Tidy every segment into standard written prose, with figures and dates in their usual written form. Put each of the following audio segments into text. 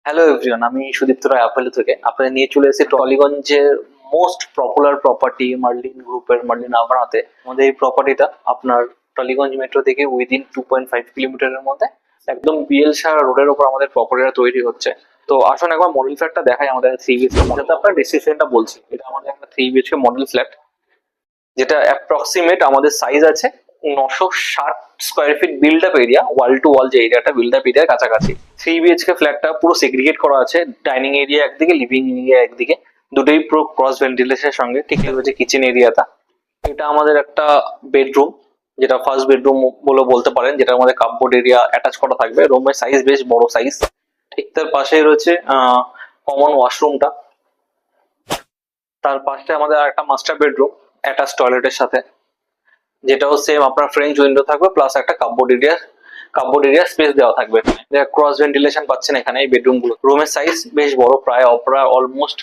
Hello everyone, আমি Sudipta Roy Apollo থেকে আপনাদের নিয়ে চলে এসেছি টলিগঞ্জের মোস্ট পপুলার প্রপার্টি মার্লিন গ্রুপের মার্লিন আভানাতে। আমাদের এই প্রপার্টিটা আপনার টলিগঞ্জ মেট্রো থেকে উইদিন 2.5 কিলোমিটারের মধ্যে একদম বিএলসার রোডের ওপর আমাদের প্রপার্টিটা তৈরি হচ্ছে। তো আসুন একবার মডেল ফ্ল্যাটটা দেখাই আমাদের 3 BHK মডেল। আপনার ডিসিশনটা বলছি, এটা আমাদের একটা 3 BHK মডেল ফ্ল্যাট, যেটা অ্যাপ্রক্সিমেট আমাদের সাইজ আছে 960 square feet build up area, wall to wall যে এরিয়াটা বিল্ড আপ এরিয়ার কাছাকাছি। 3 BHK ফ্ল্যাটটা পুরো সেগ্রিগেট করা আছে, ডাইনিং এরিয়া একদিকে, লিভিং এরিয়া একদিকে, দুটোই পুরো ক্রস ভেন্টিলেশনের সঙ্গে। ঠিক রয়েছে কিচেন এরিয়াটা। এটা আমাদের একটা বেডরুম, যেটা ফার্স্ট বেডরুম বলে বলতে পারেন, যেটার মধ্যে কাপবোর্ড এরিয়া অ্যাটাচ করা থাকবে। রুমের সাইজ বেশ বড় সাইজ। ঠিক তার পাশেই রয়েছে কমন ওয়াশরুমটা। তার পাশে আমাদের একটা মাস্টার বেডরুম অ্যাটাচ টয়লেটের সাথে, যেটাও সেম আপনার ফ্রেঞ্চ উইন্ডো থাকবে, প্লাস একটা কাপবোর্ড এরিয়া স্পেস দেওয়া থাকবে। ক্রস ভেন্টিলেশন পাচ্ছেন এখানে এই বেডরুম গুলো। রুমের সাইজ বেশ বড়, প্রায় অলমোস্ট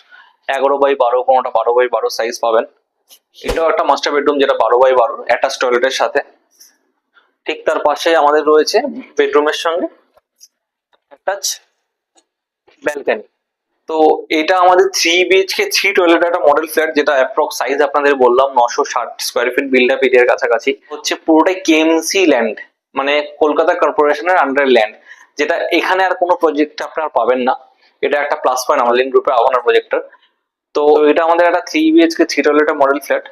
11x12, কোনোটা 12x12 সাইজ পাবেন। এটাও একটা মাস্টার বেডরুম, যেটা 12x12 অ্যাটাচ টয়লেটের সাথে। ঠিক তার পাশে আমাদের রয়েছে বেডরুমের সঙ্গে অ্যাটাচ ব্যালকনি। তো এটা আমাদের 3 BHK 3 টয়লেট একটা মডেল ফ্ল্যাট, যেটা অ্যাপ্রক্স সাইজ আপনাদের বললাম 960 স্কোয়ার ফিট বিল্ড আপ এরিয়ার কাছাকাছি হচ্ছে। পুরোটাই কেএমসি ল্যান্ড, মানে কলকাতা কর্পোরেশনের আন্ডার ল্যান্ড, যেটা এখানে আর কোনো প্রজেক্ট আপনারা পাবেন না। এটা একটা প্লাস পয়েন্ট আমাদের গ্রুপের আওয়ানার প্রজেক্টর। তো এটা আমাদের একটা 3 BHK 3 টয়লেটের মডেল ফ্ল্যাট।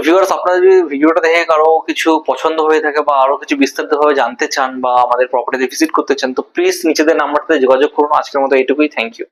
ভিউয়ার্স, আপনারা যদি ভিডিওটা দেখে কারো কিছু পছন্দ হয়ে থাকে বা আরো কিছু বিস্তারিতভাবে জানতে চান বা আমাদের প্রপার্টিতে ভিজিট করতে চান, তো প্লিজ নিচেদের নাম্বারটাতে যোগাযোগ করুন। আজকের মতো এইটুকুই, থ্যাংক ইউ।